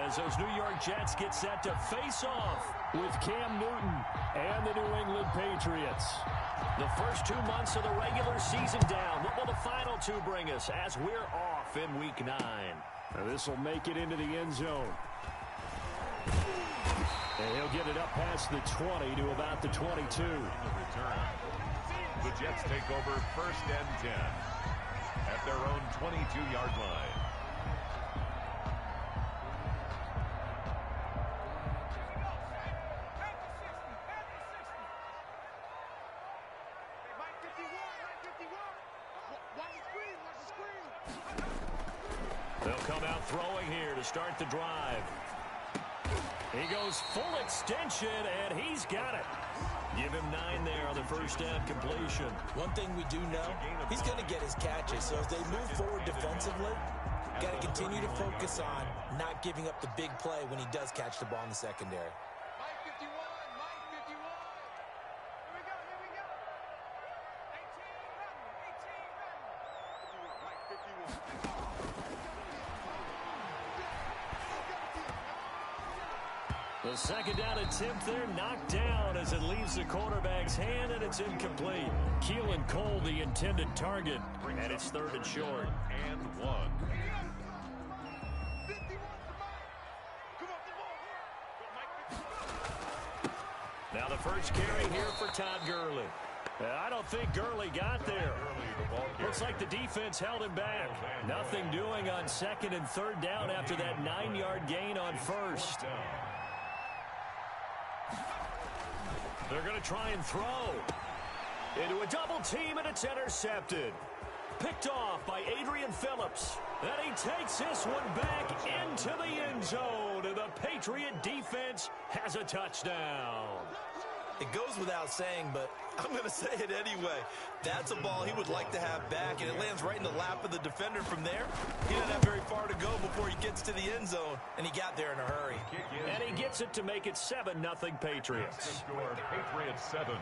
as those New York Jets get set to face off with Cam Newton and the New England Patriots. The first 2 months of the regular season down. What will the final two bring us as we're off in Week 9? This will make it into the end zone. And he'll get it up past the 20 to about the 22. The Jets take over 1st and 10 at their own 22-yard line. They'll come out throwing here to start the drive. He goes full extension, and he's got it. Give him 9 there on the first down completion. One thing we do know, he's going to get his catches. So as they move forward defensively, got to continue to focus on not giving up the big play when he does catch the ball in the secondary. The second down attempt there knocked down as it leaves the quarterback's hand, and it's incomplete. Keelan Cole, the intended target, and it's 3rd and short. And 1. Now the first carry here for Todd Gurley. I don't think Gurley got there. Looks like the defense held him back. Nothing doing on 2nd and 3rd down after that 9-yard gain on 1st. They're going to try and throw. Into a double team, and it's intercepted. Picked off by Adrian Phillips. And he takes this one back into the end zone. And the Patriot defense has a touchdown. It goes without saying, but I'm going to say it anyway. That's a ball he would like to have back, and it lands right in the lap of the defender from there. He doesn't have very far to go before he gets to the end zone, and he got there in a hurry. And he gets it to make it 7-0 Patriots. Patriots 7,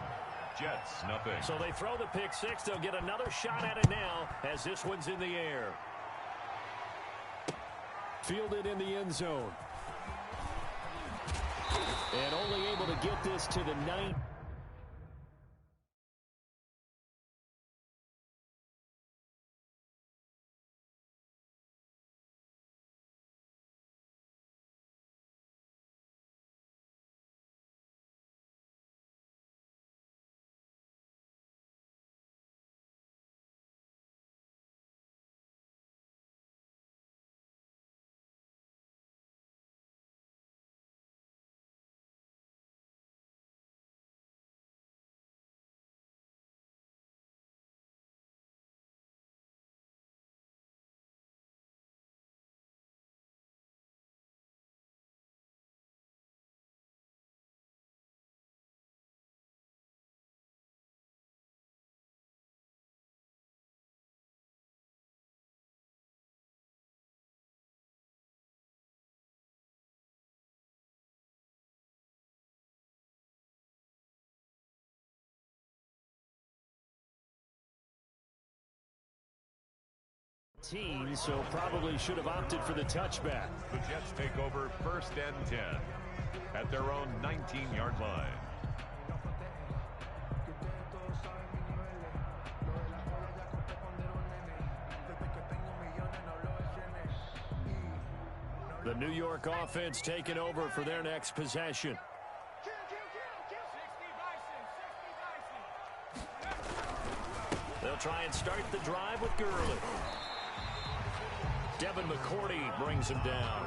Jets nothing. So they throw the pick six. They'll get another shot at it now as this one's in the air. Fielded in the end zone. And only able to get this to the 9. So probably should have opted for the touchback. The Jets take over 1st and 10 at their own 19-yard line. The New York offense taking over for their next possession. They'll try and start the drive with Gurley. Devin McCourty brings him down.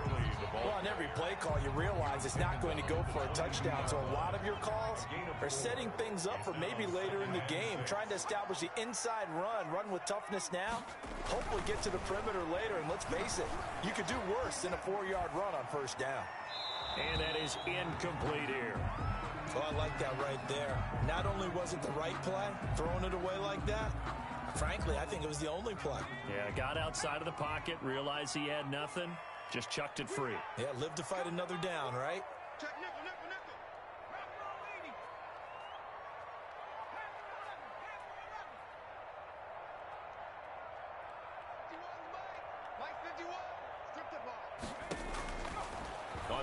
Well, on every play call, you realize it's not going to go for a touchdown. So a lot of your calls are setting things up for maybe later in the game, trying to establish the inside run with toughness now, hopefully get to the perimeter later. And let's face it, you could do worse than a 4-yard run on 1st down. And that is incomplete here. Oh, I like that right there. Not only was it the right play, throwing it away like that, frankly, I think it was the only play. Yeah, got outside of the pocket, realized he had nothing, just chucked it free. Yeah, live to fight another down, right?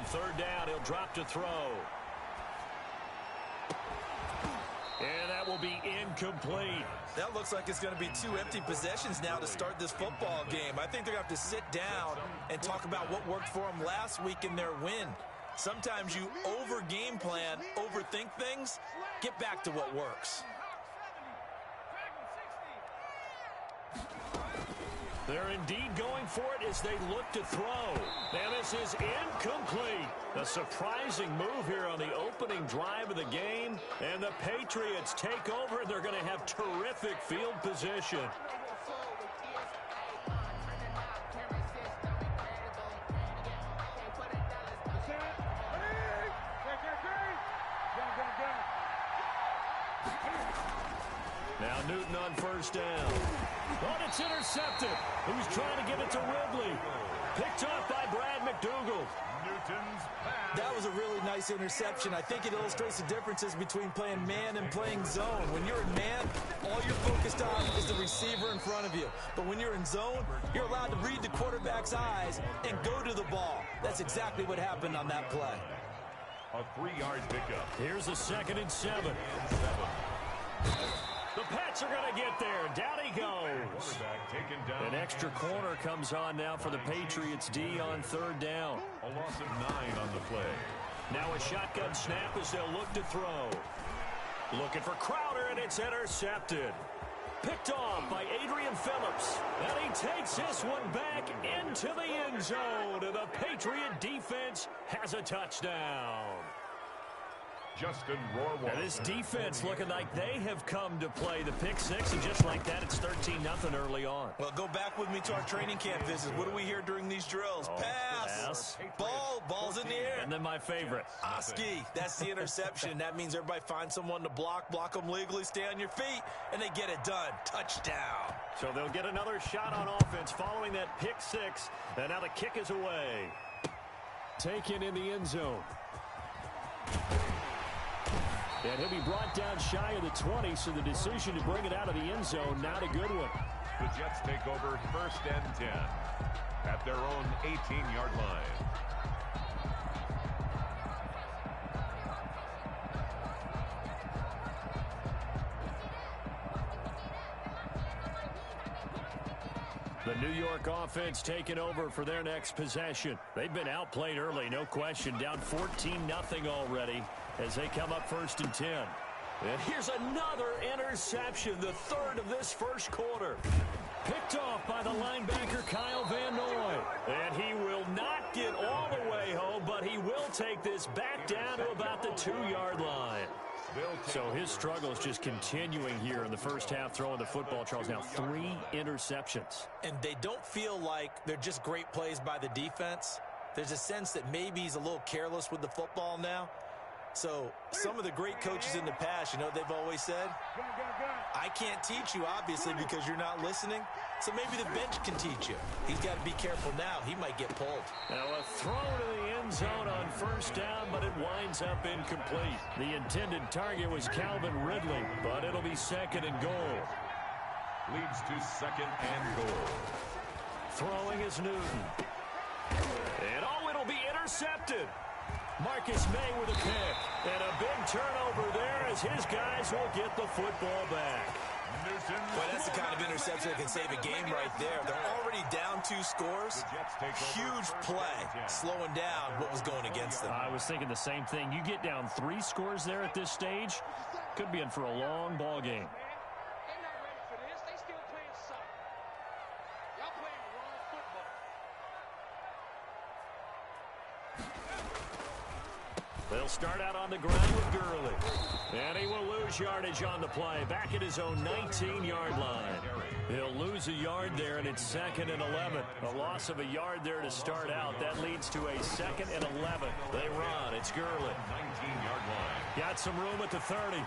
on third down. He'll drop to throw. And that will be incomplete. That looks like it's going to be 2 empty possessions now to start this football game. I think they're going to have to sit down and talk about what worked for them last week in their win. Sometimes you over-game plan, overthink things. Get back to what works. They're indeed going for it as they look to throw. And this is incomplete. A surprising move here on the opening drive of the game. And the Patriots take over. They're going to have terrific field position. Now Newton on first down. Oh, it's intercepted. He was trying to give it to Ridley. Picked off by Brad McDougal. Newton's pass. That was a really nice interception. I think it illustrates the differences between playing man and playing zone. When you're in man, all you're focused on is the receiver in front of you. But when you're in zone, you're allowed to read the quarterback's eyes and go to the ball. That's exactly what happened on that play. A 3-yard pickup. Here's a 2nd and 7. The Pats are going to get there. Down he goes. Taken down. An extra corner comes on now for the Patriots D on third down. A loss of 9 on the play. Now a shotgun snap as they'll look to throw. Looking for Crowder, and it's intercepted. Picked off by Adrian Phillips. And he takes this one back into the end zone. And the Patriot defense has a touchdown. Justin Rohrwald. And this defense looking like they have come to play the pick six, and just like that, it's 13-0 early on. Well, go back with me to our training camp visits. What do we hear during these drills? Pass. Ball's in the air. And then my favorite. Oski, that's the interception. That means everybody finds someone to block them legally, stay on your feet, and they get it done. Touchdown. So they'll get another shot on offense following that pick six, and now the kick is away. Taken in the end zone. And he'll be brought down shy of the 20, so the decision to bring it out of the end zone, not a good one. The Jets take over 1st and 10 at their own 18-yard line. The New York offense taking over for their next possession. They've been outplayed early, no question. Down 14-0 already as they come up 1st and 10. And here's another interception, the 3rd of this first quarter. Picked off by the linebacker Kyle Van Noy. And he will not get all the way home, but he will take this back down to about the 2-yard line. So his struggle is just continuing here in the first half, throwing the football, Charles. Now 3 interceptions. And they don't feel like they're just great plays by the defense. There's a sense that maybe he's a little careless with the football now. So some of the great coaches in the past, you know, they've always said, I can't teach you, obviously, because you're not listening. So maybe the bench can teach you. He's got to be careful now. He might get pulled. Now a throw to the end zone on first down, but it winds up incomplete. The intended target was Calvin Ridley, but it'll be 2nd and goal. Leads to 2nd and goal. Throwing is Newton. And it'll be intercepted. Marcus May with a pick. And a big turnover there as his guys will get the football back. Well, that's the kind of interception that can save a game right there. They're already down 2 scores. Huge play, slowing down what was going against them. I was thinking the same thing. You get down 3 scores there at this stage, could be in for a long ball game. They'll start out on the ground with Gurley. And he will lose yardage on the play. Back at his own 19-yard line. He'll lose a yard there, and it's 2nd and 11. A loss of a yard there to start out. That leads to a 2nd and 11. They run. It's Gurley. 19-yard line. Got some room at the 30.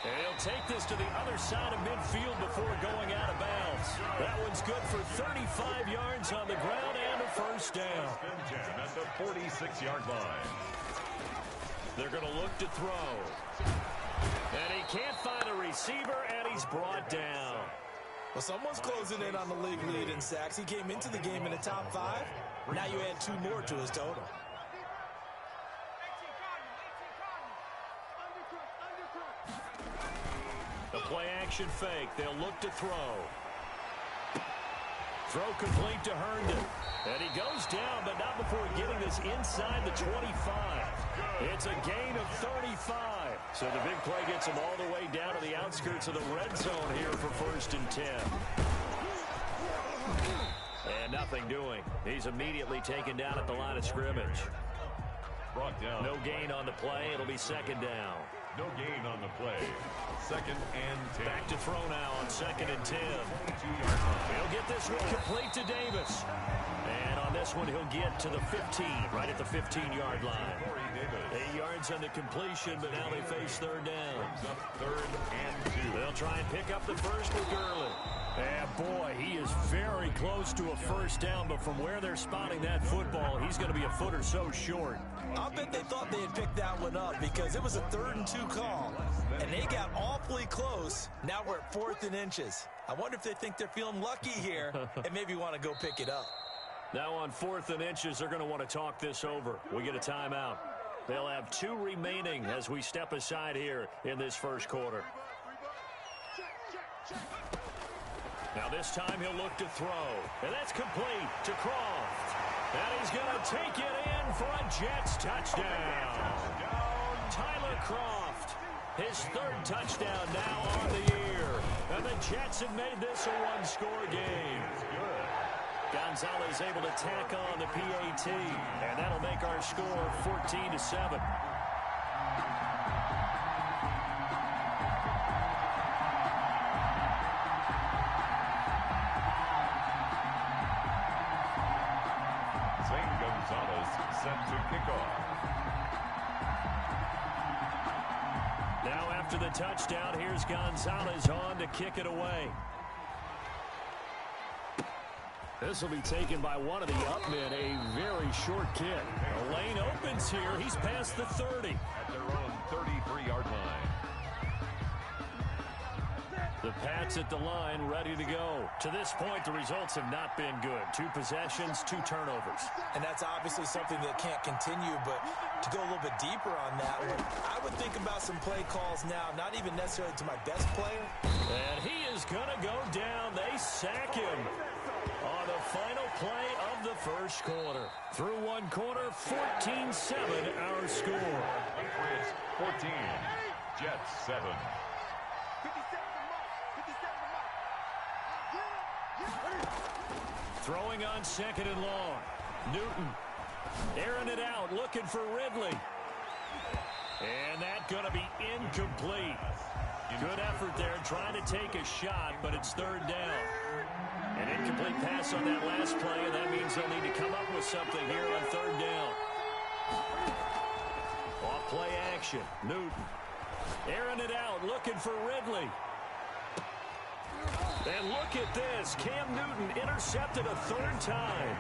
And he'll take this to the other side of midfield before going out of bounds. That one's good for 35 yards on the ground and a first down. At the 46-yard line. They're going to look to throw. And he can't find a receiver, and he's brought down. Well, someone's closing in on the league lead in sacks. He came into the game in the top 5. Now you add 2 more to his total. The play action fake. They'll look to throw. Throw complete to Herndon. And he goes down, but not before getting this inside the 25. It's a gain of 35. So the big play gets him all the way down to the outskirts of the red zone here for 1st and 10. And nothing doing. He's immediately taken down at the line of scrimmage. Brought down. No gain on the play. It'll be 2nd down. No gain on the play. 2nd and 10. Back to throw now on 2nd and 10. He'll get this one complete to Davis. And on this one, he'll get to the 15, right at the 15-yard line. 8 yards on the completion, but now they face 3rd down. 3rd and 2. They'll try and pick up the first with Gurley. And boy, he is very close to a 1st down, but from where they're spotting that football, he's going to be a foot or so short. I'll bet they thought they had picked that one up because it was a 3rd and 2 call, and they got awfully close. Now we're at 4th and inches. I wonder if they think they're feeling lucky here and maybe want to go pick it up. Now on 4th and inches, they're going to want to talk this over. We get a timeout. They'll have 2 remaining as we step aside here in this 1st quarter. Now this time he'll look to throw. And that's complete to Croft. And he's going to take it in for a Jets touchdown. Tyler Croft, his 3rd touchdown now on the year. And the Jets have made this a 1-score game. Gonzalez able to tack on the PAT. And that'll make our score 14-7. Set to kick off. Now after the touchdown, here's Gonzalez on to kick it away. This will be taken by one of the upmen, a very short kick. The lane opens here. He's past the 30. At their own 33-yard line. The Pats at the line, ready to go. To this point, the results have not been good. 2 possessions, 2 turnovers. And that's obviously something that can't continue, but to go a little bit deeper on that one, I would think about some play calls now, not even necessarily to my best player. And he is going to go down. They sack him on the final play of the 1st quarter. Through 1 quarter, 14-7 our score. Patriots 14, Jets 7. Throwing on 2nd and long. Newton airing it out, looking for Ridley. And that's going to be incomplete. Good effort there, trying to take a shot, but it's 3rd down. An incomplete pass on that last play, and that means they'll need to come up with something here on 3rd down. Off play action, Newton airing it out, looking for Ridley. And look at this. Cam Newton intercepted a 3rd time.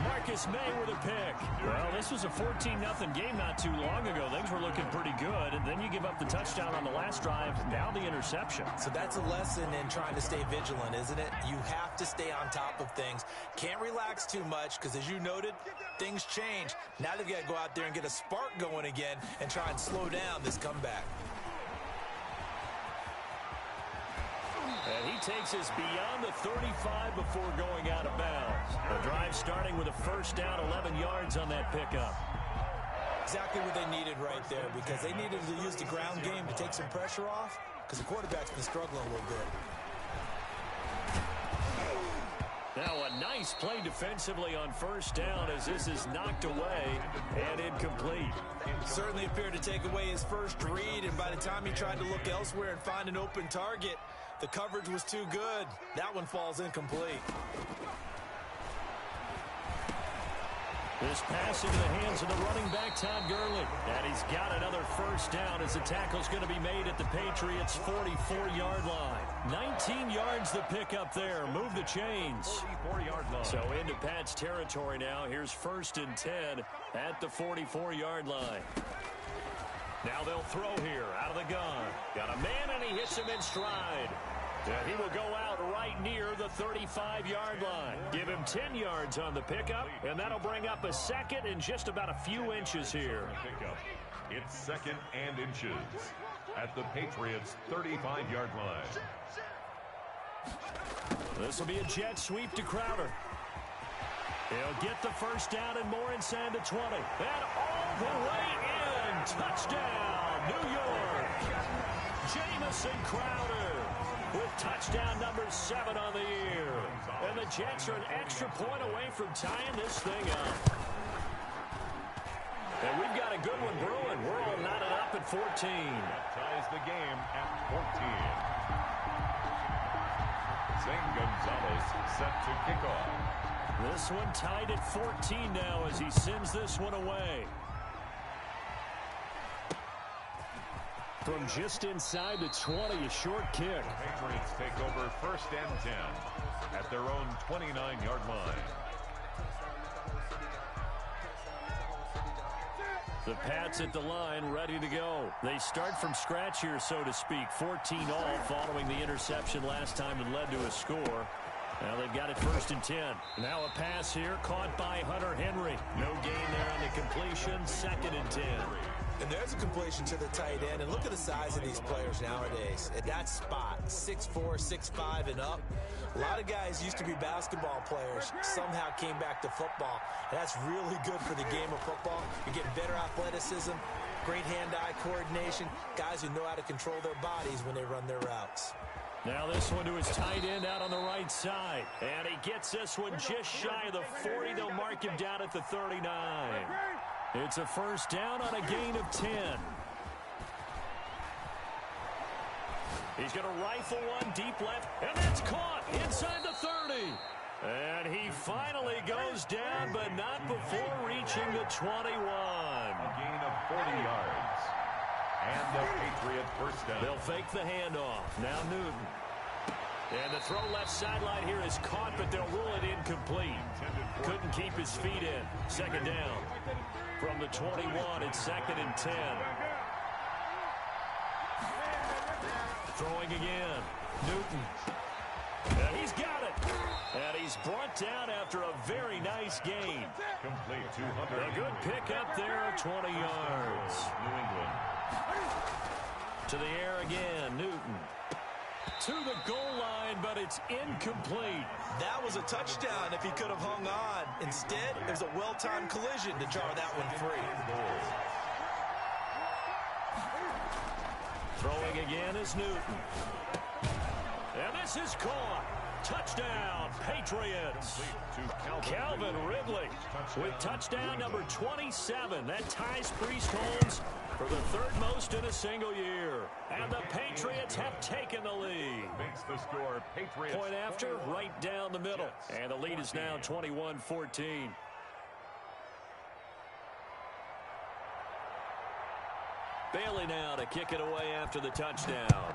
Marcus May with a pick. Well, this was a 14-0 game not too long ago. Things were looking pretty good, and then you give up the touchdown on the last drive, now the interception. So that's a lesson in trying to stay vigilant, isn't it? You have to stay on top of things. Can't relax too much because, as you noted, things change. Now they've got to go out there and get a spark going again and try and slow down this comeback. And he takes us beyond the 35 before going out of bounds. The drive starting with a 1st down, 11 yards on that pickup. Exactly what they needed right there, because they needed to use the ground game to take some pressure off, because the quarterback's been struggling a little bit. Now a nice play defensively on 1st down as this is knocked away and incomplete. Certainly appeared to take away his first read, and by the time he tried to look elsewhere and find an open target, the coverage was too good. That one falls incomplete. This pass into the hands of the running back, Todd Gurley. And he's got another 1st down as the tackle's going to be made at the Patriots' 44-yard line. 19 yards the pickup there. Move the chains. 44-yard line. So into Pat's territory now. Here's 1st and 10 at the 44-yard line. Now they'll throw here out of the gun. Got a man, and he hits him in stride. And he will go out right near the 35-yard line. Give him 10 yards on the pickup, and that'll bring up a second and just about a few inches here. It's second and inches at the Patriots' 35-yard line. This will be a jet sweep to Crowder. He'll get the first down and more inside the 20. And all the way in. Touchdown, New York. Jamison Crowder with touchdown number 7 on the year. And the Jets are an extra point away from tying this thing up. And we've got a good one brewing. We're all knotted up at 14. That ties the game at 14. Zane Gonzalez set to kick off. This one tied at 14 now as he sends this one away. From just inside the 20, a short kick. The Patriots take over first and 10 at their own 29-yard line. The Pats at the line, ready to go. They start from scratch here, so to speak. 14 all following the interception last time that led to a score. Now they've got it first and 10. Now a pass here caught by Hunter Henry. No gain there on the completion. Second and 10. And there's a completion to the tight end. And look at the size of these players nowadays. At that spot, 6'4", 6'5", and up. A lot of guys used to be basketball players, somehow came back to football. And that's really good for the game of football. You're getting better athleticism, great hand-eye coordination, guys who know how to control their bodies when they run their routes. Now this one to his tight end out on the right side. And he gets this one just shy of the 40. They'll mark him down at the 39. It's a first down on a gain of 10. He's going to rifle one deep left, and that's caught inside the 30. And he finally goes down, but not before reaching the 21. A gain of 40 yards. And the Patriot first down. They'll fake the handoff. Now Newton. And the throw left sideline here is caught, but they'll rule it incomplete. Couldn't keep his feet in. Second down. From the 21, it's second and 10. Throwing again. Newton. And he's got it. And he's brought down after a very nice gain. Complete 200. A good pickup there of 20 yards. New England. To the air again, Newton. To the goal line, but it's incomplete. That was a touchdown if he could have hung on. Instead, it was a well-timed collision to jar that one free. Throwing again is Newton. And this is caught. Touchdown, Patriots. Calvin Ridley with touchdown number 27. That ties Priest Holmes for the third most in a single year. And the Patriots have taken the lead. Makes the score Patriots. Point after, right down the middle. And the lead is now 21-14. Bailey now to kick it away after the touchdown.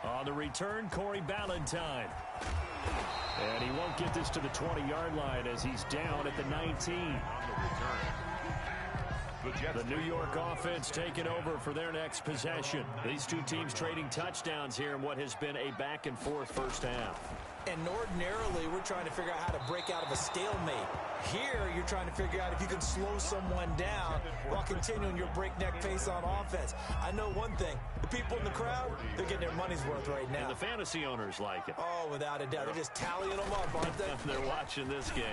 On the return, Corey Ballantyne. And he won't get this to the 20-yard line as he's down at the 19. The New York offense taking over for their next possession. These two teams trading touchdowns here in what has been a back-and-forth first half. And ordinarily, we're trying to figure out how to break out of a stalemate. Here, you're trying to figure out if you can slow someone down while continuing your breakneck pace on offense. I know one thing. The people in the crowd, they're getting their money's worth right now. And the fantasy owners like it. Oh, without a doubt. They're just tallying them up, aren't they? They're watching this game.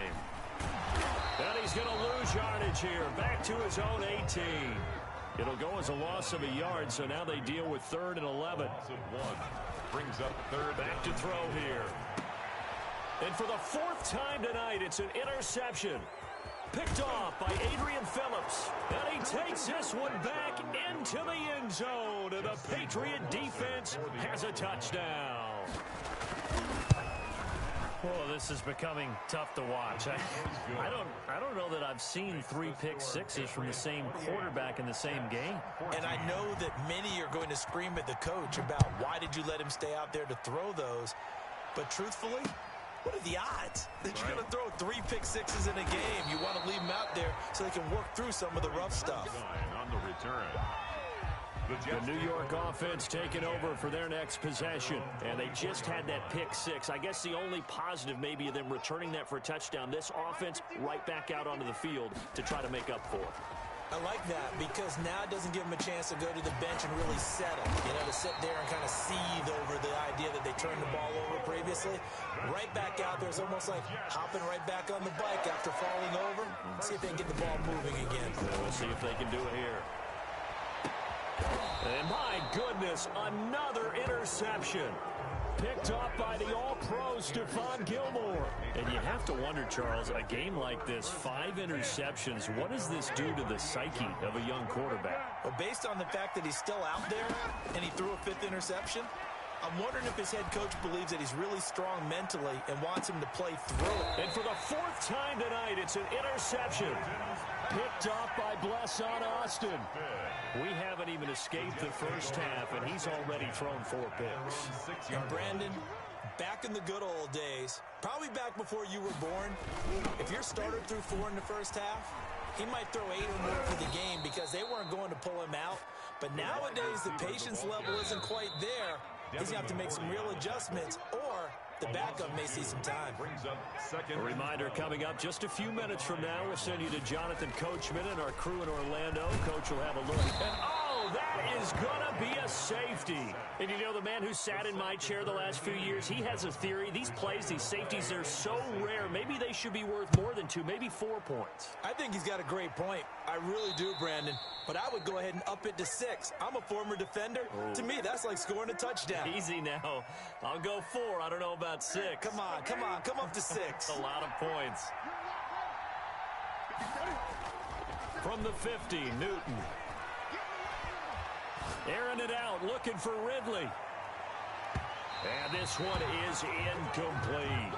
And he's going to lose yardage here. Back to his own 18. It'll go as a loss of a yard, so now they deal with 3rd and 11. Loss of 1. Brings up 3rd. Back to throw here. And for the 4th time tonight, it's an interception. Picked off by Adrian Phillips. And he takes this one back into the end zone. And the Patriot defense has a touchdown. Well, this is becoming tough to watch. I don't know that I've seen 3 pick sixes from the same quarterback in the same game. And I know that many are going to scream at the coach about why did you let him stay out there to throw those. But truthfully, what are the odds that you're going to throw 3 pick sixes in a game? You want to leave them out there so they can work through some of the rough stuff. On the return. The New York offense taking over for their next possession. And they just had that pick six. I guess the only positive maybe of them returning that for a touchdown. This offense right back out onto the field to try to make up for it. I like that because now it doesn't give them a chance to go to the bench and really settle. To sit there and kind of seethe over the idea that they turned the ball over previously. Right back out there. It's almost like hopping right back on the bike after falling over. See if they can get the ball moving again. We'll see if they can do it here. And my goodness, another interception. Picked off by the all-pro Stephon Gilmore. And you have to wonder, Charles, a game like this, 5 interceptions, what does this do to the psyche of a young quarterback? Well, based on the fact that he's still out there and he threw a 5th interception, I'm wondering if his head coach believes that he's really strong mentally and wants him to play through it. And for the 4th time tonight, it's an interception. Picked off by Blesson Austin. We haven't even escaped the first half, and he's already thrown 4 picks. And Brandon, back in the good old days, probably back before you were born, if your starter threw 4 in the first half, he might throw 8 or more for the game because they weren't going to pull him out. But nowadays, the patience level isn't quite there. He's going to have to make some real adjustments, or the backup may see some time. A reminder coming up just a few minutes from now. We'll send you to Jonathan Coachman and our crew in Orlando. Coach will have a look. And oh, that is going to be a safety. And you know, the man who sat in my chair the last few years, he has a theory. These plays, these safeties, they're so rare. Maybe they should be worth more than 2, maybe 4 points. I think he's got a great point. I really do, Brandon. But I would go ahead and up it to 6. I'm a former defender. To me, that's like scoring a touchdown. Easy now. I'll go 4. I don't know about 6. Come on. Come up to 6. A lot of points. From the 50, Newton. Airing it out, looking for Ridley. And this one is incomplete.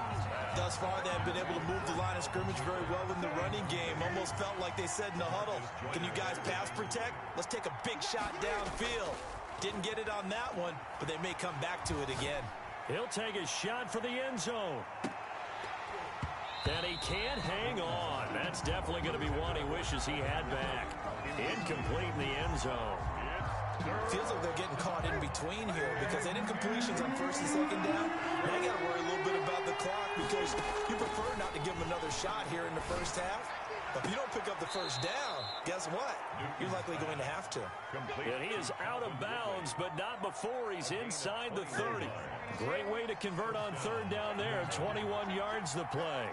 Thus far, they have been able to move the line of scrimmage very well in the running game. Almost felt like they said in the huddle, can you guys pass protect? Let's take a big shot downfield. Didn't get it on that one, but they may come back to it again. He'll take a shot for the end zone. And he can't hang on. That's definitely going to be one he wishes he had back. Incomplete in the end zone. Feels like they're getting caught in between here because they didn't completions on 1st and 2nd down. Now you got to worry a little bit about the clock because you prefer not to give them another shot here in the first half. But if you don't pick up the first down, guess what? You're likely going to have to. And he is out of bounds, but not before he's inside the 30. Great way to convert on 3rd down there. 21 yards the play.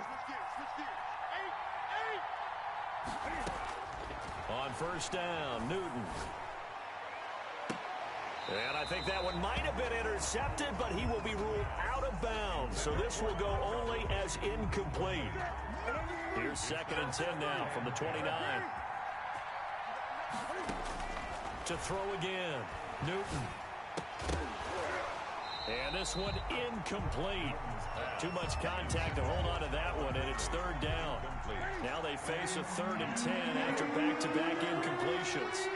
On 1st down, Newton. And I think that one might have been intercepted, but he will be ruled out of bounds. So this will go only as incomplete. Here's 2nd and 10 now from the 29. To throw again, Newton. And this one incomplete. Too much contact to hold on to that one, and it's 3rd down. Now they face a 3rd and 10 after back-to-back incompletions.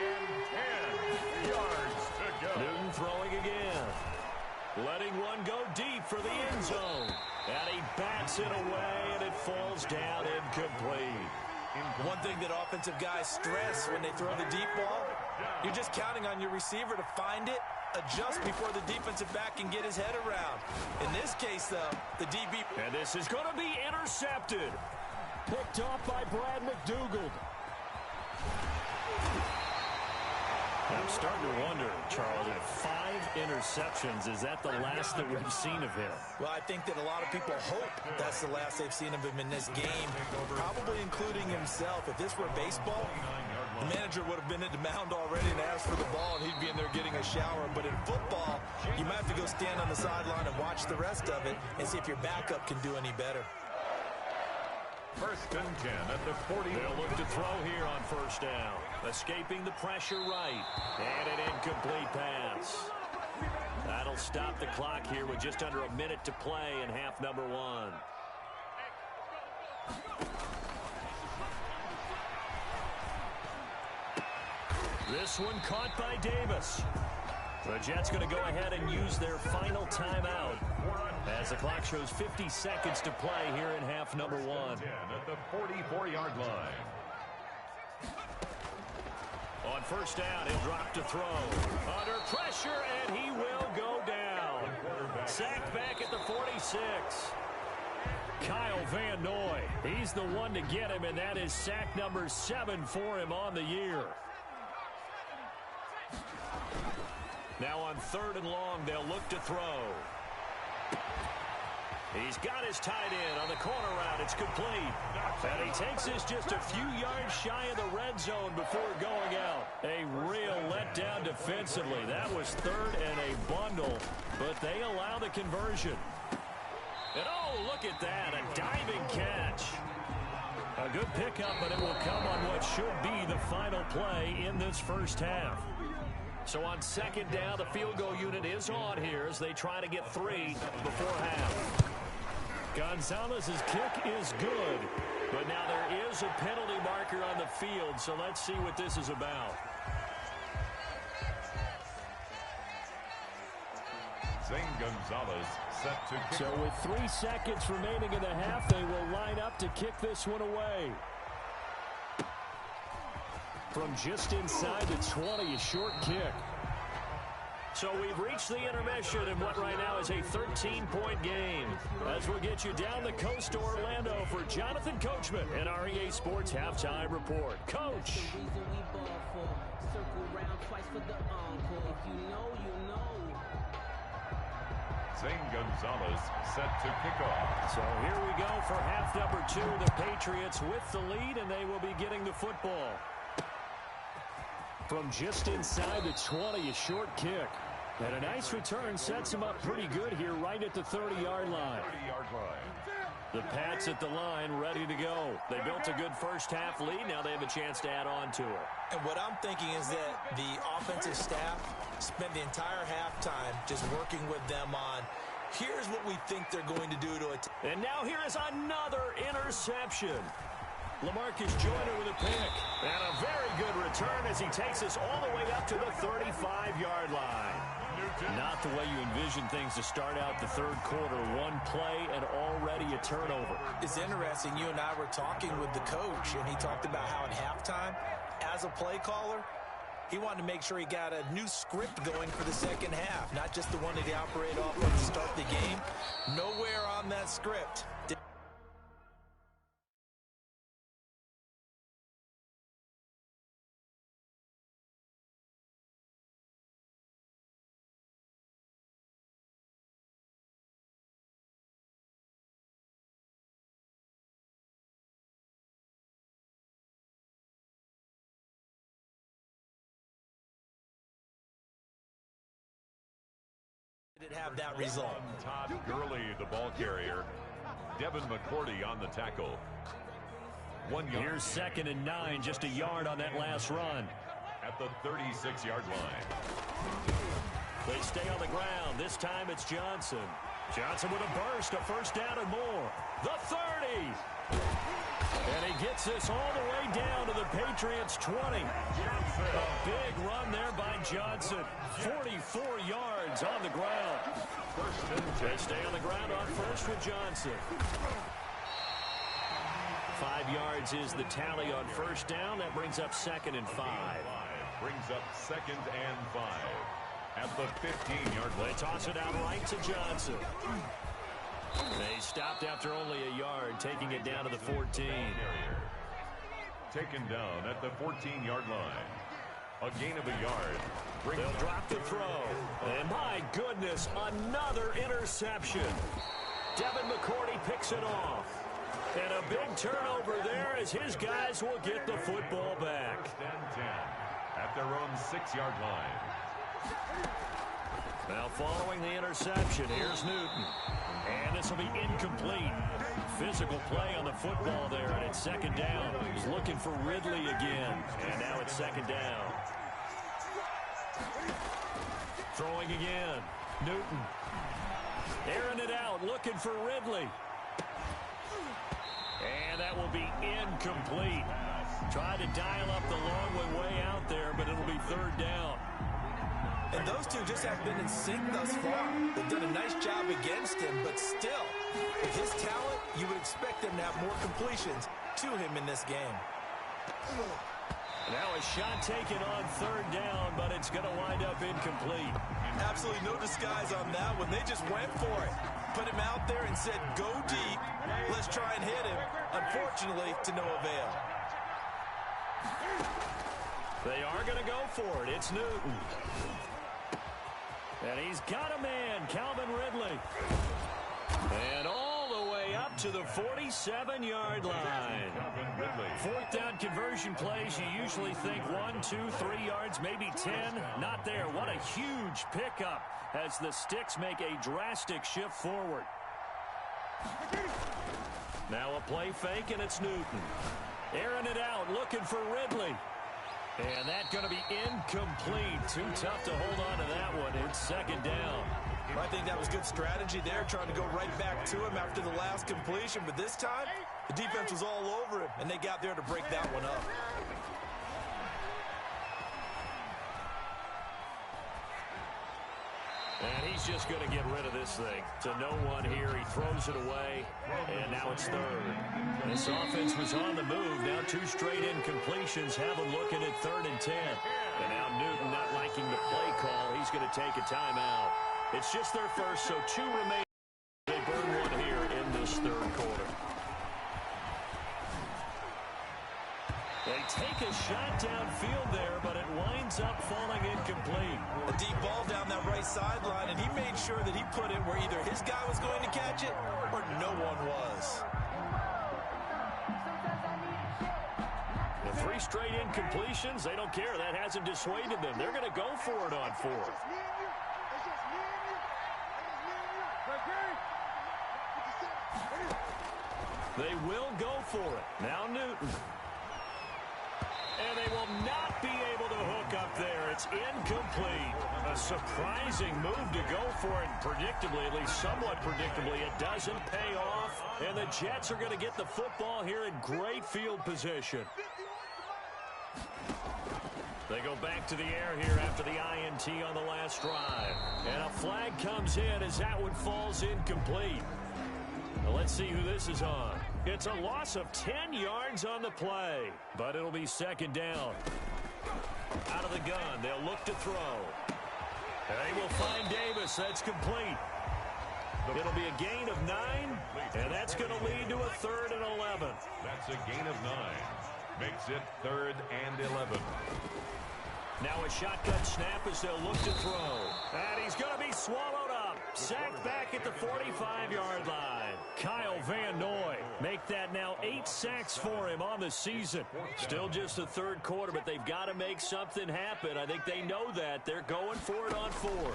Newton throwing again. Letting one go deep for the end zone. And he bats it away, and it falls down incomplete. One thing that offensive guys stress when they throw the deep ball, you're just counting on your receiver to find it, adjust before the defensive back can get his head around. In this case, though, the DB... And this is going to be intercepted. Picked off by Brad McDougald. I'm starting to wonder, Charles, if 5 interceptions, is that the last that we've seen of him? Well, I think that a lot of people hope that's the last they've seen of him in this game, probably including himself. If this were baseball, the manager would have been at the mound already and asked for the ball, and he'd be in there getting a shower. But in football, you might have to go stand on the sideline and watch the rest of it and see if your backup can do any better. 1st and 10 at the 40. They'll look to throw here on 1st down. Escaping the pressure right. And an incomplete pass. That'll stop the clock here with just under a minute to play in half number 1. This one caught by Davis. The Jets going to go ahead and use their final timeout as the clock shows 50 seconds to play here in half number 1. At the 44-yard line. On first down, he'll drop to throw. Under pressure, and he will go down. Sacked back at the 46. Kyle Van Noy, he's the one to get him, and that is sack number 7 for him on the year. Now on 3rd and long, they'll look to throw. He's got his tight end on the corner route. It's complete. And he takes this just a few yards shy of the red zone before going out. A real letdown defensively. That was 3rd and a bundle, but they allow the conversion. And oh, look at that, a diving catch. A good pickup, but it will come on what should be the final play in this first half. So on 2nd down, the field goal unit is on here as they try to get 3 before half. Gonzalez's kick is good, but now there is a penalty marker on the field, so let's see what this is about. Zane Gonzalez set to kick. So with 3 seconds remaining in the half, they will line up to kick this one away. From just inside the 20, a short kick. So we've reached the intermission in what right now is a 13-point game. As we'll get you down the coast to Orlando for Jonathan Coachman and our EA Sports Halftime Report. Coach. Zane Gonzalez set to kick off. So here we go for half number 2. The Patriots with the lead, and they will be getting the football. From just inside the 20, a short kick. And a nice return sets him up pretty good here right at the 30-yard line. The Pats at the line ready to go. They built a good first half lead. Now they have a chance to add on to it. And what I'm thinking is that the offensive staff spent the entire halftime just working with them on, here's what we think they're going to do to it. And now here is another interception. LaMarcus Joyner with a pick. And a very good return as he takes us all the way up to the 35-yard line. Not the way you envision things to start out the 3rd quarter. One play and already a turnover. It's interesting. You and I were talking with the coach, and he talked about how at halftime, as a play caller, he wanted to make sure he got a new script going for the second half, not just the one that he operated off of to start the game. Nowhere on that script. Did have that result. Todd Gurley, the ball carrier. Devin McCourty on the tackle. 1 yard. Here's 2nd and 9, just a yard on that last run. At the 36-yard line. They stay on the ground. This time it's Johnson. Johnson with a burst, a first down and more. The 30. And he gets this all the way down to the Patriots' 20. A big run there by Johnson. 44 yards on the ground. They stay on the ground on first with Johnson. 5 yards is the tally on first down. That brings up 2nd and 5. Brings up 2nd and 5. At the 15-yard line. They toss it out right to Johnson. They stopped after only a yard, taking it down to the 14. Taken down at the 14-yard line. A gain of a yard. They'll drop the throw. And my goodness, another interception. Devin McCourty picks it off. And a big turnover there as his guys will get the football back. 10 at their own 6-yard line. Now following the interception, here's Newton. And this will be incomplete. Physical play on the football there, and it's 2nd down. He's looking for Ridley again. And now it's 2nd down. Throwing again. Newton. Airing it out, looking for Ridley. And that will be incomplete. Tried to dial up the long way out there, but it'll be 3rd down. And those two just have been in sync thus far. They've done a nice job against him, but still, with his talent, you would expect them to have more completions to him in this game. Now a shot taken on third down, but it's going to wind up incomplete. Absolutely no disguise on that one. They just went for it. Put him out there and said, go deep. Let's try and hit him. Unfortunately, to no avail. They are going to go for it. It's Newton. And he's got a man, Calvin Ridley. And all the way up to the 47-yard line. Fourth down conversion plays, you usually think 1, 2, 3 yards, maybe 10. Not there. What a huge pickup as the Sticks make a drastic shift forward. Now a play fake, and it's Newton. Airing it out, looking for Ridley. And that's going to be incomplete. Too tough to hold on to that one. It's second down. I think that was good strategy there, trying to go right back to him after the last completion. But this time, the defense was all over him, and they got there to break that one up. And he's just going to get rid of this thing. To no one here. He throws it away, and now it's third. This offense was on the move. Now 2 straight incompletions have them looking at 3rd and 10. And now Newton not liking the play call. He's going to take a timeout. It's just their first, so 2 remain. They burn one here in this third quarter. They take a shot downfield there, but it winds up falling incomplete. A deep ball down that right sideline, and he made sure that he put it where either his guy was going to catch it or no one was. The 3 straight incompletions, they don't care. That hasn't dissuaded them. They're going to go for it on 4th. They will go for it. Now Newton. And they will not be able to hook up there. It's incomplete. A surprising move to go for it. Predictably, at least somewhat predictably, it doesn't pay off. And the Jets are going to get the football here in great field position. They go back to the air here after the INT on the last drive. And a flag comes in as that one falls incomplete. Now let's see who this is on. It's a loss of 10 yards on the play, but it'll be second down. Out of the gun, they'll look to throw. They will find Davis. That's complete. It'll be a gain of 9, and that's going to lead to a 3rd and 11. That's a gain of 9. Makes it 3rd and 11. Now a shotgun snap as they'll look to throw. And he's going to be swallowed up. Sacked back at the 45-yard line. Kyle Van Noy make that now 8 sacks for him on the season. Still just the 3rd quarter, but they've got to make something happen. I think they know that. They're going for it on 4th.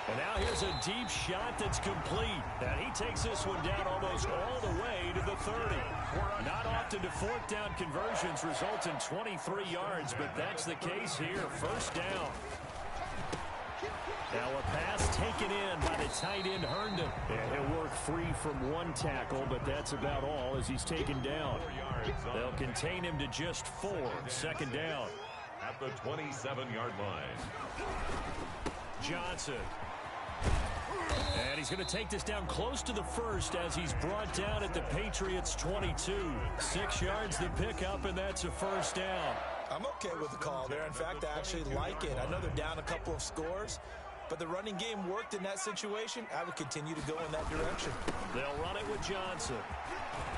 And now here's a deep shot that's complete. And he takes this one down almost all the way to the 30. Not often do 4th down conversions result in 23 yards, but that's the case here. First down. Now a pass taken in by the tight end Herndon. And he'll work free from 1 tackle, but that's about all as he's taken down. They'll contain him to just 4. Second down. At the 27-yard line. Johnson. And he's going to take this down close to the 1st as he's brought down at the Patriots' 22. 6 yards to pick up, and that's a first down. I'm okay with the call there. In fact, I actually like it. I know they're down a couple of scores, but the running game worked in that situation. I would continue to go in that direction. They'll run it with Johnson.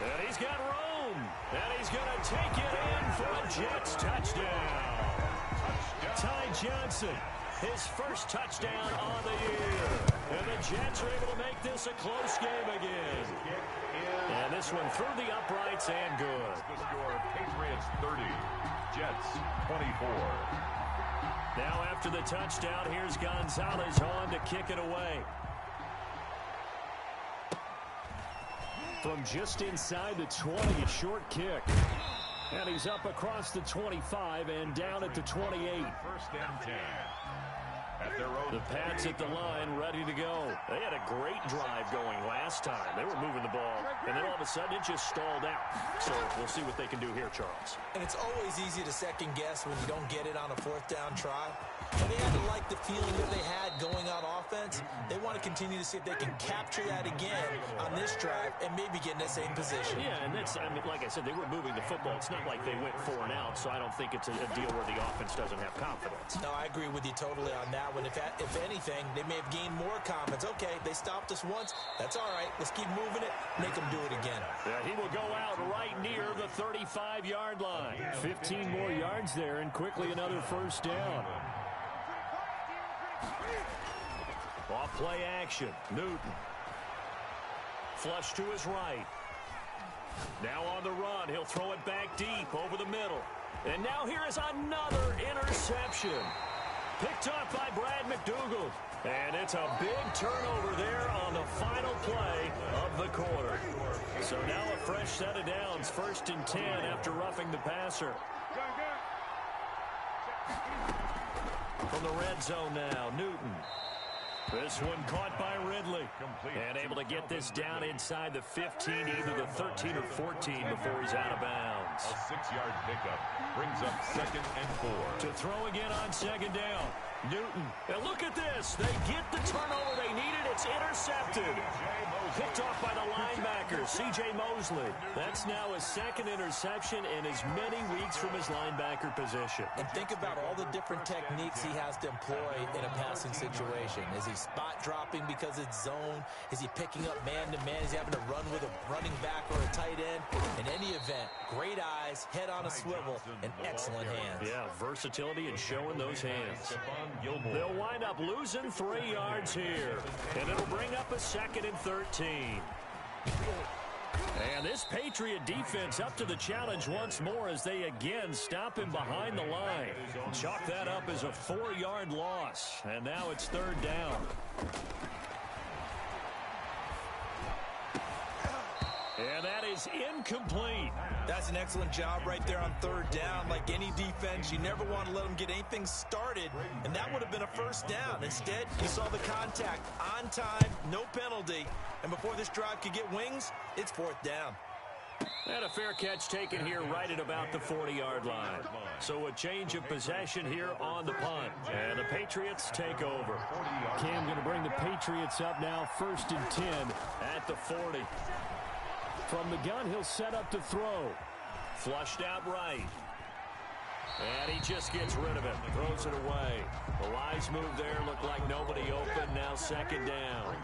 And he's got room. And he's going to take it in for a Jets touchdown. Ty Johnson. His first touchdown on the year. And the Jets are able to make this a close game again. And this one through the uprights and good. The score, Patriots 30, Jets 24. Now after the touchdown, here's Gonzalez on to kick it away. From just inside the 20, a short kick. And he's up across the 25 and down at the 28. First and 10. At their own. The Pats at the line, ready to go. They had a great drive going last time. They were moving the ball, and then all of a sudden it just stalled out. So we'll see what they can do here, Charles. And it's always easy to second guess when you don't get it on a fourth down try. And they had to like the feeling that they had going on offense. They want to continue to see if they can capture that again on this drive and maybe get in the same position. Yeah, and that's, I mean, like I said, they were moving the football. It's not like they went 4 and out, so I don't think it's a deal where the offense doesn't have confidence. No, I agree with you totally on that one. If anything, they may have gained more confidence. Okay, they stopped us once. That's all right. Let's keep moving it. Make them do it again. Yeah, he will go out right near the 35-yard line. 15 more yards there, and quickly another first down. Off play action. Newton. Flush to his right. Now on the run. He'll throw it back deep over the middle. And now here is another interception. Picked up by Brad McDougald. And it's a big turnover there on the final play of the quarter. So now a fresh set of downs. 1st and 10 after roughing the passer. From the red zone now, Newton. This one caught by Ridley. And able to get this down inside the 15, either the 13 or 14 before he's out of bounds. A 6-yard pickup brings up 2nd and 4. To throw again on 2nd down. Newton. And look at this. They get the turnover they needed. It's intercepted. Picked off by the linebacker, C.J. Mosley. That's now his 2nd interception in as many weeks from his linebacker position. And think about all the different techniques he has to employ in a passing situation. Is he spot dropping because it's zone? Is he picking up man-to-man? Is he having to run with a running back or a tight end? In any event, great eyes, head on a swivel, and excellent hands. Yeah, versatility and showing those hands. They'll wind up losing 3 yards here. And it'll bring up a 2nd and 13. And this Patriot defense up to the challenge once more as they again stop him behind the line. Chalk that up as a 4-yard loss. And now it's 3rd down. And that is incomplete. That's an excellent job right there on 3rd down. Like any defense, you never want to let them get anything started, and that would have been a first down. Instead, you saw the contact on time, no penalty, and before this drive could get wings, it's 4th down. And a fair catch taken here right at about the 40-yard line. So a change of possession here on the punt. And the Patriots take over. Cam going to bring the Patriots up now, 1st and 10 at the 40. From the gun, he'll set up to throw. Flushed out right. And he just gets rid of it. Throws it away. The Lions move there. Looked like nobody open. Now 2nd down.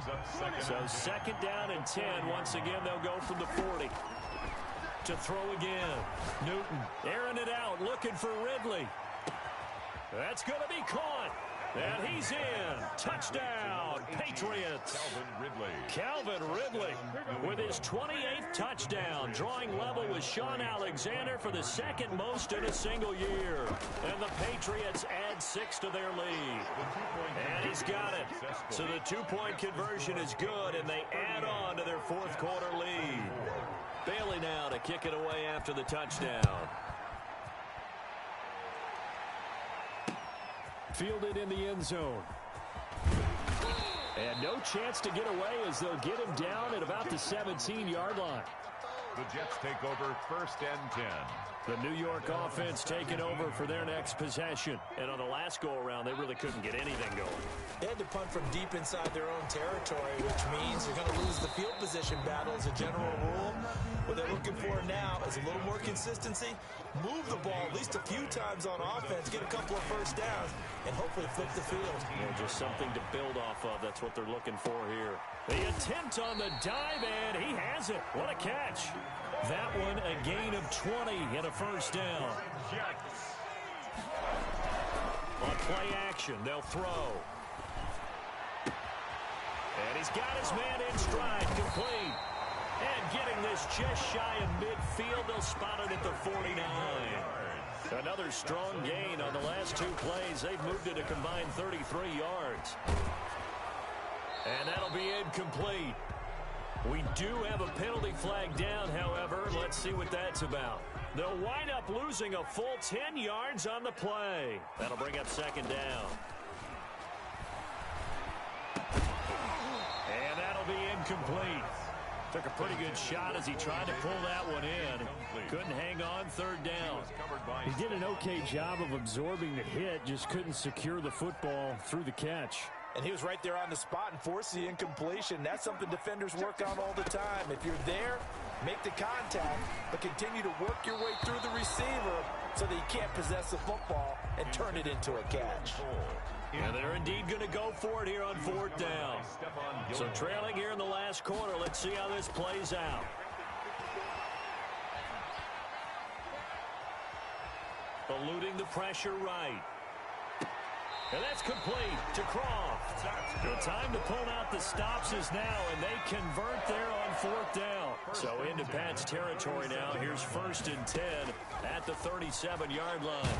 So 2nd down and 10. Once again, they'll go from the 40. To throw again. Newton airing it out. Looking for Ridley. That's going to be caught. And he's in. Touchdown, Patriots. Calvin Ridley with his 28th touchdown, drawing level with Sean Alexander for the 2nd most in a single year. And the Patriots add 6 to their lead. And he's got it. So the 2-point conversion is good, and they add on to their 4th quarter lead. Bailey now to kick it away after the touchdown. Fielded in the end zone. And no chance to get away as they'll get him down at about the 17-yard line. The Jets take over 1st and 10. The New York offense taking over for their next possession. And on the last go-around, they really couldn't get anything going. They had to punt from deep inside their own territory, which means they're going to lose the field position battle as a general rule. What they're looking for now is a little more consistency, move the ball at least a few times on offense, get a couple of first downs, and hopefully flip the field. Yeah, just something to build off of. That's what they're looking for here. The attempt on the dive, and he has it. What a catch. That one a gain of 20 and a first down. On play action, they'll throw. And he's got his man in stride, complete. And getting this just shy of midfield, they'll spot it at the 49. Another strong gain on the last 2 plays. They've moved it a combined 33 yards. And that'll be incomplete. We do have a penalty flag down, however. Let's see what that's about. They'll wind up losing a full 10 yards on the play. That'll bring up 2nd down. incomplete. Took a pretty good shot as he tried to pull that one in. Couldn't hang on third down. He did an okay job of absorbing the hit, just couldn't secure the football through the catch. And he was right there on the spot and forced the incompletion. That's something defenders work on all the time. If you're there, make the contact, but continue to work your way through the receiver so that you can't possess the football and turn it into a catch. And they're indeed going to go for it here on fourth down. So trailing here in the last quarter. Let's see how this plays out. Eluding the pressure right. And that's complete to Croft. The time to pull out the stops is now, and they convert there on fourth down. So into Pat's territory now. Here's 1st and 10 at the 37-yard line.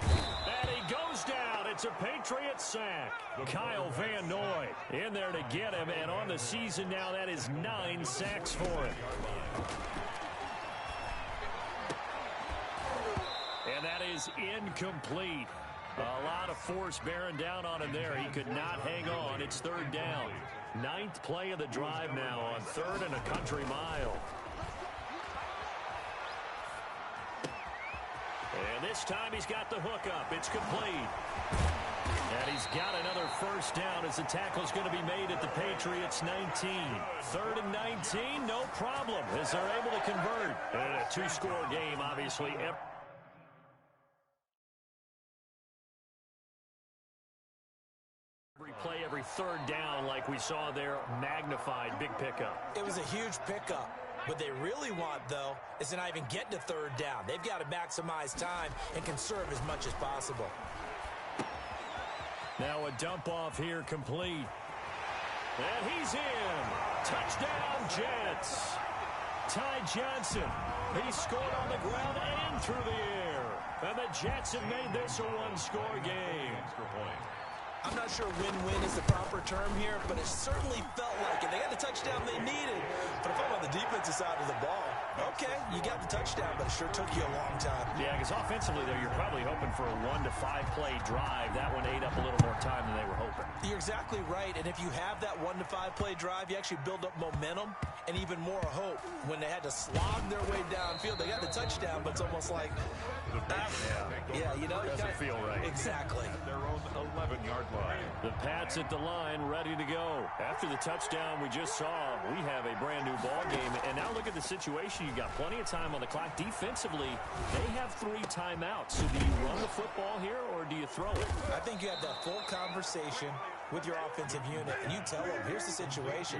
And he goes down. It's a Patriot sack. Kyle Van Noy in there to get him, and on the season now, that is 9 sacks for him. And that is incomplete. A lot of force bearing down on him there. He could not hang on. It's third down. 9th play of the drive now on 3rd and a country mile. And this time he's got the hook up. It's complete. And he's got another first down as the tackle's going to be made at the Patriots 19. 3rd and 19, no problem as they're able to convert. And a 2-score game, obviously. Every play, every third down, like we saw there, magnified, big pickup. It was a huge pickup. What they really want, though, is to not even get to third down. They've got to maximize time and conserve as much as possible. Now a dump off here complete. And he's in. Touchdown, Jets. Ty Johnson. He scored on the ground and through the air. And the Jets have made this a one-score game. Extra point. I'm not sure win-win is the proper term here, but it certainly felt like it. They got the touchdown they needed. But if I'm on the defensive side of the ball, okay, you got the touchdown, but it sure took you a long time. Yeah, because offensively, though, you're probably hoping for a 1 to 5 play drive. That one ate up a little more time than they were hoping. You're exactly right, and if you have that 1 to 5 play drive, you actually build up momentum and even more hope. When they had to slog their way downfield, they got the touchdown, but it's almost like, yeah, you know, it doesn't feel right. Exactly. At their own 11-yard line. The Pats at the line, ready to go. After the touchdown we just saw, we have a brand new ball game. And now look at the situation. You got plenty of time on the clock. Defensively, they have 3 timeouts. So do you run the football here or do you throw it? I think you have that full conversation with your offensive unit, and you tell them, here's the situation.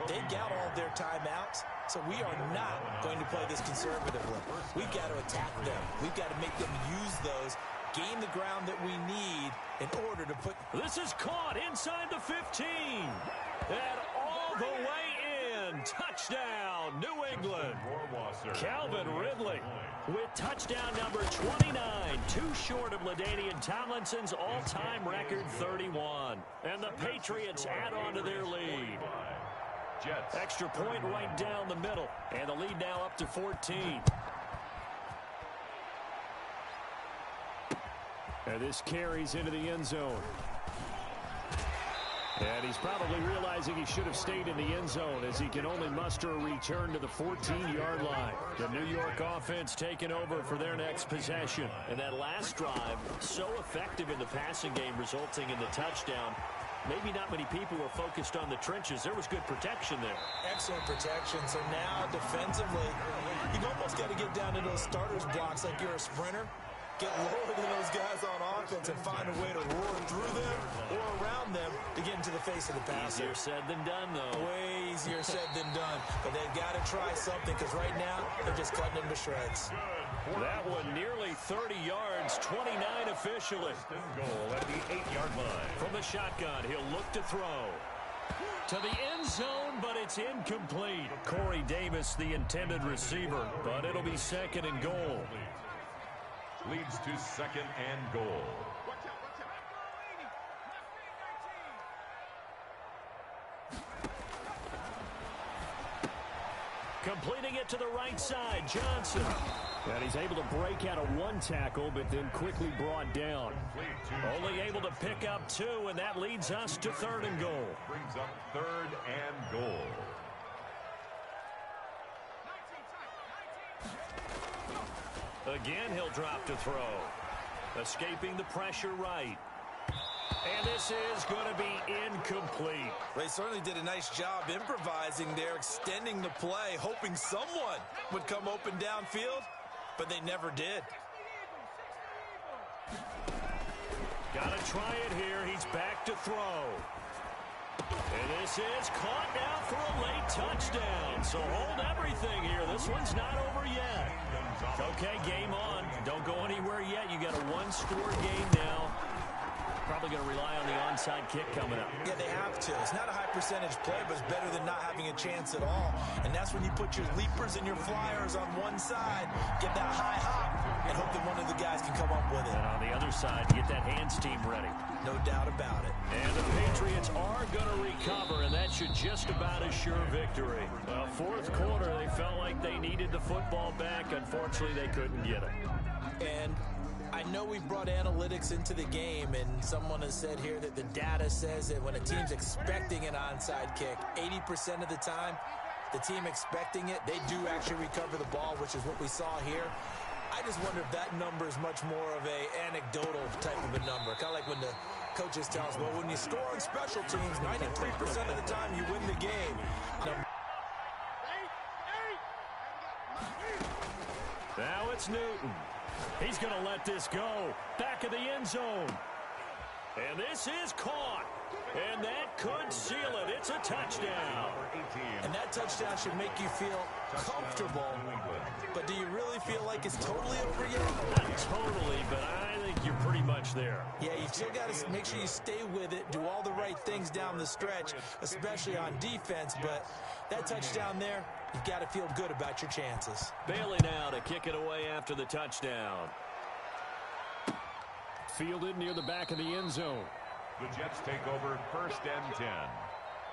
They've got all their timeouts, so we are not going to play this conservatively. We've got to attack them. We've got to make them use those, gain the ground that we need in order to put... This is caught inside the 15. And all the way in. Touchdown, New England. Calvin Ridley with touchdown number 29. Too short of LaDainian Tomlinson's all-time record 31. And the Patriots add on to their lead. Jets. Extra point right down the middle. And the lead now up to 14. And this carries into the end zone. And he's probably realizing he should have stayed in the end zone as he can only muster a return to the 14-yard line. The New York offense taking over for their next possession. And that last drive, so effective in the passing game, resulting in the touchdown. Maybe not many people were focused on the trenches. There was good protection there. Excellent protection. So now defensively, you've almost got to get down to those starters blocks like you're a sprinter. Get lower than those guys on offense and find a way to roar through them or around them to get into the face of the passer. Easier said than done, though. Way easier said than done. But they've got to try something because right now they're just cutting them to shreds. That one nearly 30 yards, 29 officially. Goal at the 8-yard line. From the shotgun, he'll look to throw. To the end zone, but it's incomplete. Corey Davis, the intended receiver, but it'll be 2nd and goal. Leads to 2nd and goal. Completing it to the right side, Johnson. And he's able to break out of one tackle, but then quickly brought down. Only able to pick up 2, and that leads us to 3rd and goal. Brings up 3rd and goal. Again, he'll drop to throw. Escaping the pressure right. And this is going to be incomplete. They certainly did a nice job improvising there, extending the play, hoping someone would come open downfield, but they never did. Got to try it here. He's back to throw. And this is caught now for a late touchdown. So hold everything here. This one's not over yet. Okay, game on. Don't go anywhere yet. You got a one-score game now. Probably going to rely on the onside kick coming up. Yeah, they have to. It's not a high percentage play, but it's better than not having a chance at all. And that's when you put your leapers and your flyers on one side, get that high hop, and hope that one of the guys can come up with it. And on the other side, get that hands team ready. No doubt about it. And the Patriots are going to recover, and that should just about assure victory. Well, 4th quarter, they felt like they needed the football back. Unfortunately, they couldn't get it. And I know we brought analytics into the game, and someone has said here that the data says that when a team's expecting an onside kick, 80% of the time, the team expecting it, they do actually recover the ball, which is what we saw here. I just wonder if that number is much more of a anecdotal type of a number. Kind of like when the coaches tell us, well, when you score on special teams, 93% of the time you win the game. Now it's Newton. He's going to let this go. Back of the end zone. And this is caught. And that could seal it. It's a touchdown. And that touchdown should make you feel comfortable. But do you really feel like it's totally over yet? Not totally, but I think you're pretty much there. Yeah, you still got to make sure you stay with it, do all the right things down the stretch, especially on defense. But that touchdown there, you've got to feel good about your chances. Bailey now to kick it away after the touchdown. Fielded near the back of the end zone. The Jets take over 1st and 10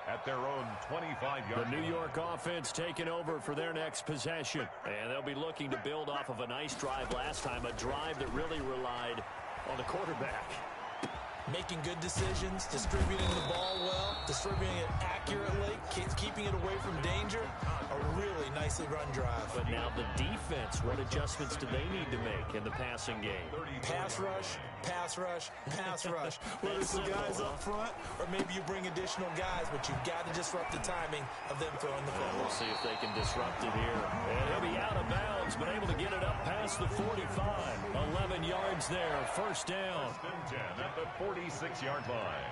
at their own 25-yard. The New York offense taking over for their next possession. And they'll be looking to build off of a nice drive last time, a drive that really relied on the quarterback. Making good decisions, distributing the ball well, distributing it accurately, keeping it away from danger. A really nicely run drive. But now the defense, what adjustments do they need to make in the passing game? Pass rush, pass rush, pass rush. Whether it's the guys up front or maybe you bring additional guys, but you've got to disrupt the timing of them throwing the football. We'll see if they can disrupt it here. And he'll be out of bounds, but able to get it up past the 45. 11 yards there, 1st down. 10 at the 46-yard line.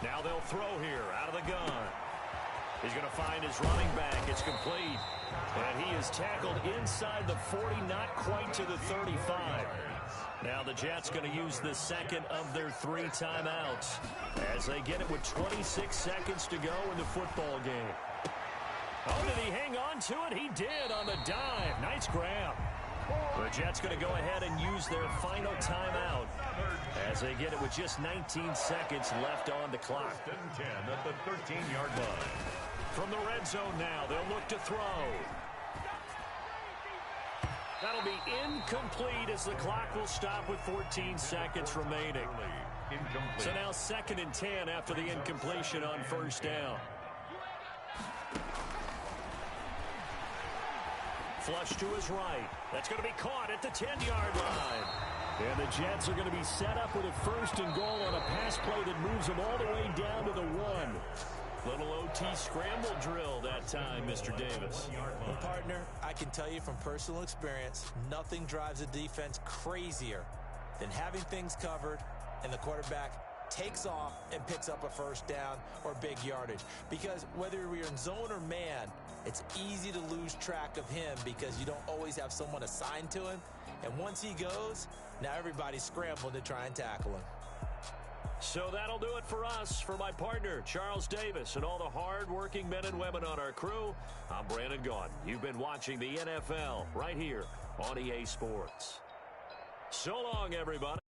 Now they'll throw here out of the gun. He's going to find his running back. It's complete. And he is tackled inside the 40, not quite to the 35. Now the Jets going to use the second of their 3 timeouts as they get it with 26 seconds to go in the football game. Oh, did he hang on to it? He did on the dive. Nice grab. The Jets going to go ahead and use their final timeout as they get it with just 19 seconds left on the clock. 10 at the 13-yard line. From the red zone now, they'll look to throw. That'll be incomplete as the clock will stop with 14 seconds remaining. Incomplete. So now 2nd and 10 after the incompletion on 1st down. Flush to his right. That's going to be caught at the 10-yard line. And the Jets are going to be set up with a 1st and goal on a pass play that moves them all the way down to the 1. Little OT scramble drill that time, Mr. Davis. Well, partner, I can tell you from personal experience, nothing drives a defense crazier than having things covered and the quarterback takes off and picks up a 1st down or big yardage. Because whether you're in zone or man, it's easy to lose track of him because you don't always have someone assigned to him. And once he goes, now everybody's scrambling to try and tackle him. So that'll do it for us. For my partner, Charles Davis, and all the hard-working men and women on our crew, I'm Brandon Gaudin. You've been watching the NFL right here on EA Sports. So long, everybody.